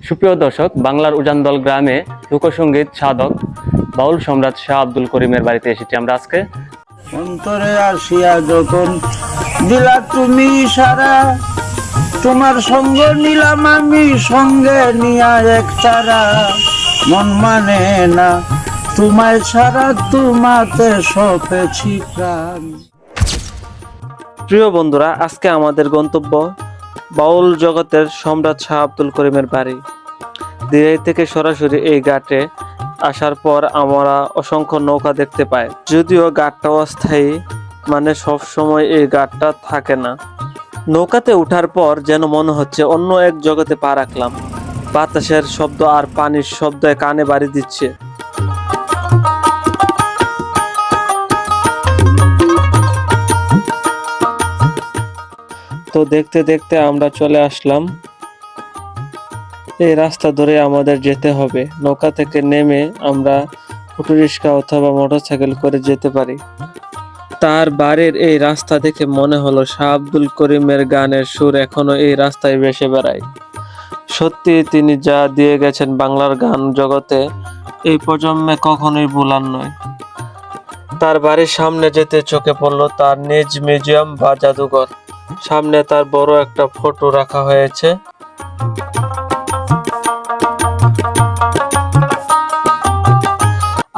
সুপ্রিয় দর্শক, বাংলার উজানদল গ্রামে লোকসঙ্গীত সাধক বাউল সম্রাট শাহ আব্দুল করিমের বাড়িতে এসেছি আমরা আজকে। অন্তরে আসিয়া যখন দিলা তুমি ইশারা, তোমার সঙ্গ নিলাম আমি সঙ্গে নিয়া এক চারা। মন মানে না তোমায় ছাড়া, তোমাতে সপেছি প্রাণ। প্রিয় বন্ধুরা, আজকে আমাদের গন্তব্য বাউল জগতের সম্রাট শাহ আব্দুল করিমের বাড়ি। দিরাই থেকে সরাসরি এই ঘাটে আসার পর আমরা অসংখ্য নৌকা দেখতে পাই। যদিও ঘাটটা অস্থায়ী, মানে সব সময় এই ঘাটটা থাকে না। নৌকাতে ওঠার পর যেন মনে হচ্ছে অন্য এক জগতে পা রাখলাম। বাতাসের শব্দ আর পানির শব্দ কানে বাড়ি দিচ্ছে। তো দেখতে দেখতে আমরা চলে আসলাম। এই রাস্তা ধরে আমাদের যেতে হবে। নৌকা থেকে নেমে আমরা অটোরিক্সা অথবা মোটরসাইকেল করে যেতে পারি। তার বাড়ির এই রাস্তা দেখে মনে হলো শাহ আব্দুল করিমের গানের সুর এখনো এই রাস্তায় ভেসে বেড়ায়। সত্যি তিনি যা দিয়ে গেছেন বাংলার গান জগতে, এই প্রজন্মে কখনোই ভোলার নয়। তার বাড়ির সামনে যেতে চোখে পড়লো তার নিজ মিউজিয়াম বা জাদুঘর। সামনে তার বড় একটা ফটো রাখা হয়েছে।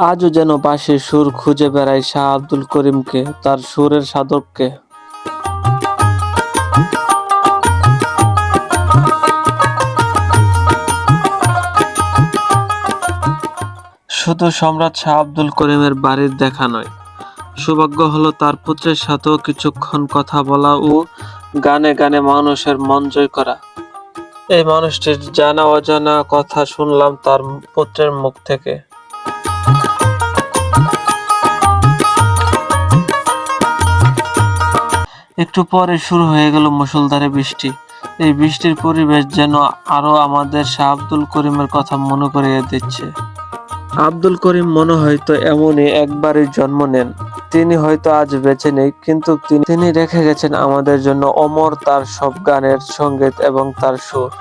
আজও যেন বাঁশির সুর খুঁজে বেড়ায় শাহ আব্দুল করিমকে, তার সুরের সাধককে। শুধু সম্রাট শাহ আব্দুল করিমের বাড়ির দেখা নয়, সৌভাগ্য হলো তার পুত্রের সাথেও কিছুক্ষণ কথা বলা ও গানে গানে মানুষের মন জয় করা। এই মানুষটির জানা অজানা কথা শুনলাম তার পুত্রের মুখ থেকে। একটু পরে শুরু হয়ে গেল মুষলধারে বৃষ্টি। এই বৃষ্টির পরিবেশ যেন আরো আমাদের শাহ আব্দুল করিমের কথা মনে করিয়ে দিচ্ছে। আব্দুল করিম মনে হয়তো এমনই একবারই জন্ম নেন। তিনি হয়তো আজ বেঁচে নেই, কিন্তু তিনি রেখে গেছেন আমাদের জন্য অমর তার সব গানের সঙ্গীত এবং তার সুর।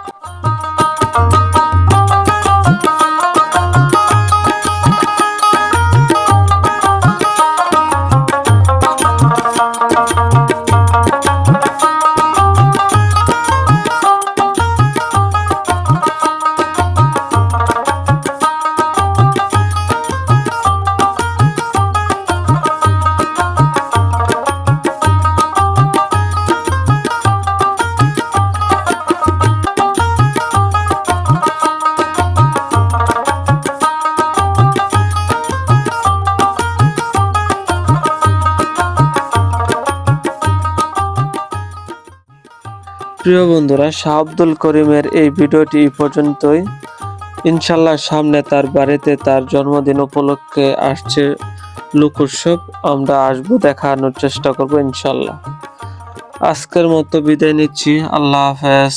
প্রিয় বন্ধুরা, শাহ আব্দুল করিমের এই ভিডিওটি এই পর্যন্তই। ইনশাল্লাহ সামনে তার বাড়িতে তার জন্মদিন উপলক্ষে আসছে লোকোৎসব, আমরা আসবো, দেখানোর চেষ্টা করবো ইনশাল্লাহ। আজকের মতো বিদায় নিচ্ছি। আল্লাহ হাফেজ।